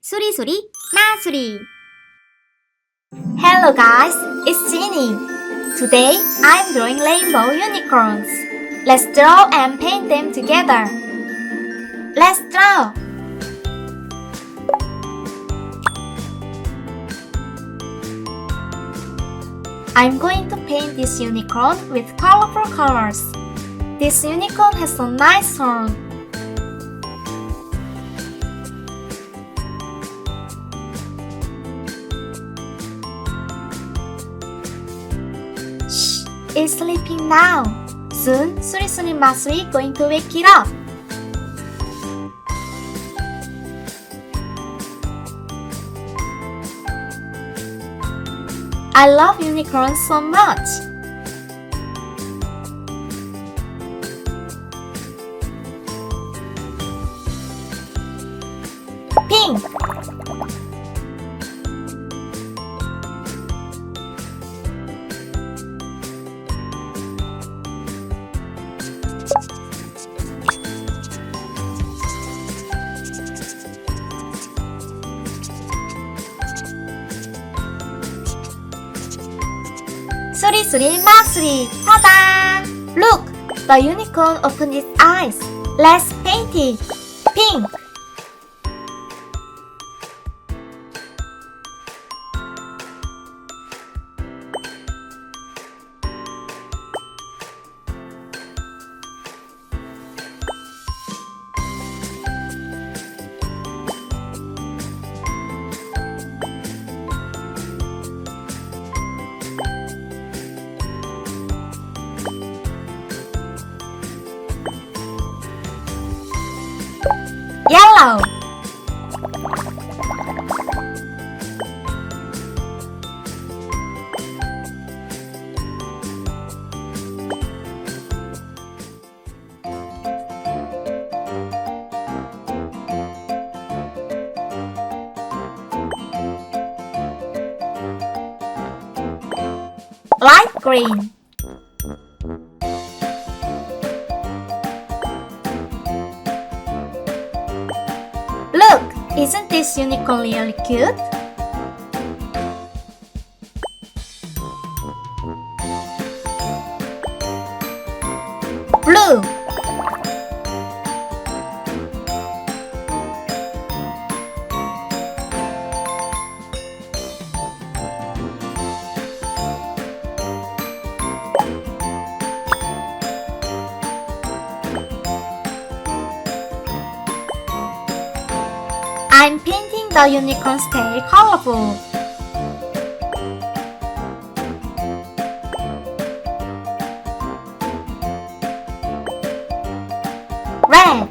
수리수리 마수리. Hello guys, it's Jeannie. Today I'm drawing rainbow unicorns. Let's draw and paint them together. Let's draw. I'm going to paint this unicorn with colorful colors. This unicorn has a nice horn. Shh, it's sleeping now. Soon, Suri Masuri going to wake it up. I love unicorns so much. Pink. Suri Masuri, tada! Look, the unicorn opened its eyes. Let's paint it pink. Yellow. Light green. Look, isn't this unicorn really cute? Blue. I'm painting the unicorn's tail colorful. Red.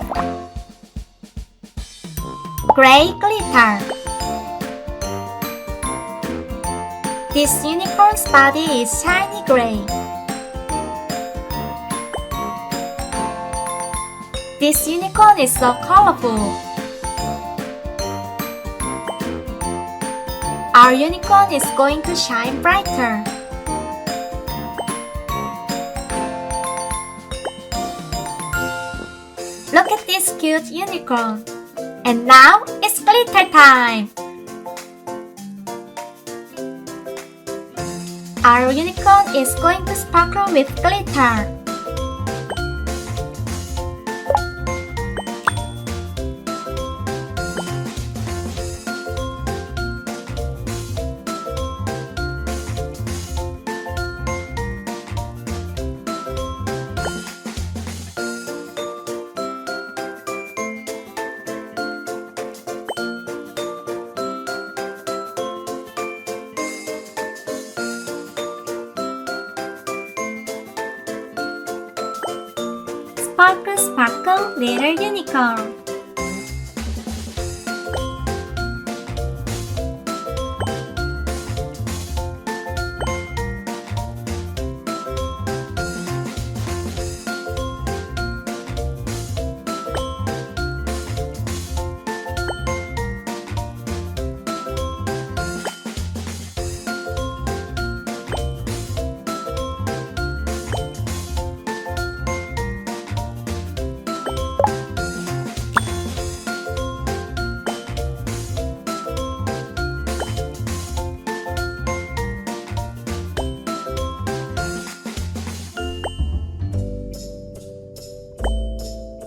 Gray glitter. This unicorn's body is shiny gray. This unicorn is so colorful. Our unicorn is going to shine brighter. Look at this cute unicorn. And now it's glitter time. Our unicorn is going to sparkle with glitter. Sparkle, sparkle, little unicorn.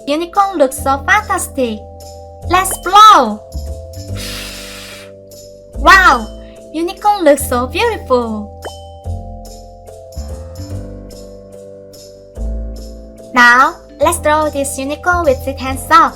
unicorn looks so fantastic. Let's blow! Wow! Unicorn looks so beautiful. Now, let's draw this unicorn with its hands up.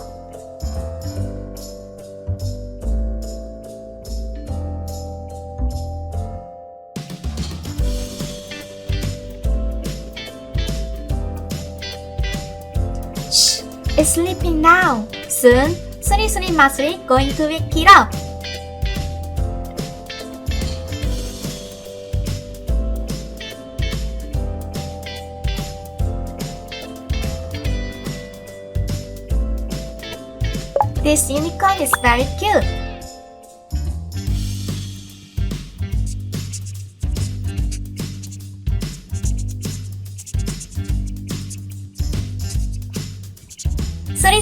Shh! It's sleeping now. Soon, Suri Masuri going to wake it up. This unicorn is very cute.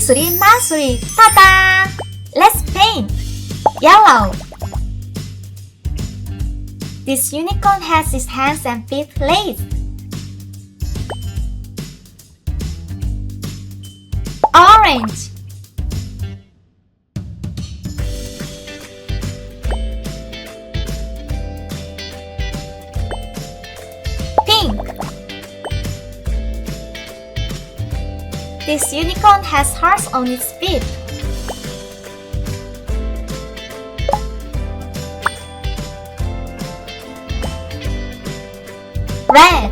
Suri Masuri, ta-da! Let's paint. Yellow. This unicorn has its hands and feet laced. Orange. Pink. This unicorn has hearts on its feet. Red.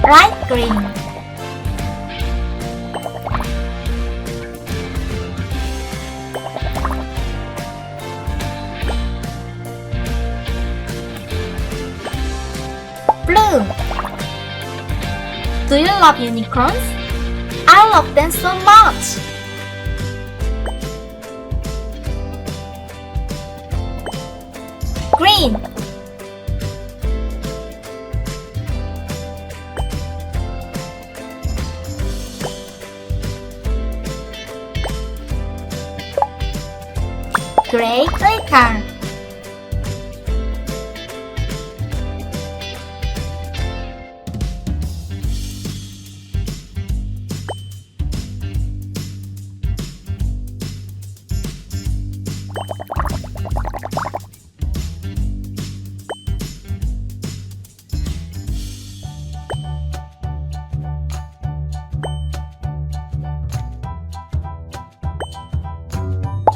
Bright green. Blue. Do you love unicorns? I love them so much. Green. Gray glitter.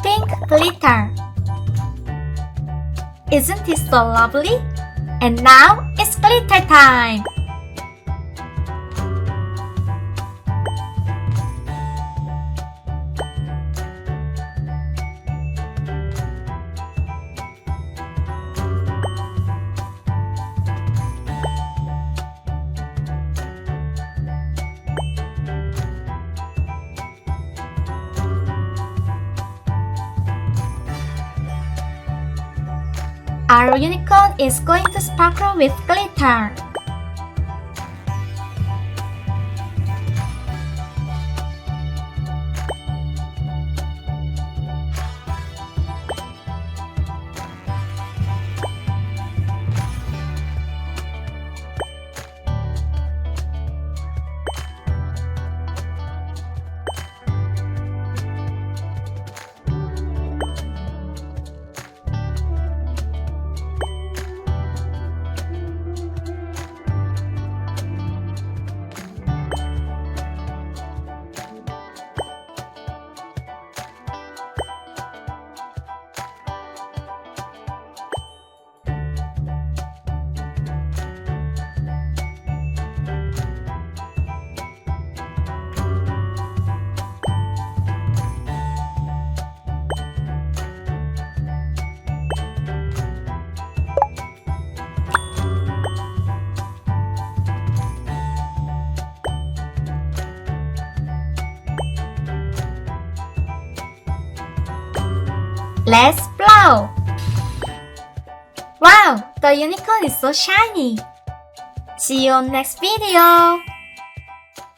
Pink glitter. Isn't it so lovely? And now it's glitter time! Our unicorn is going to sparkle with glitter. Let's blow! Wow, the unicorn is so shiny! See you on next video!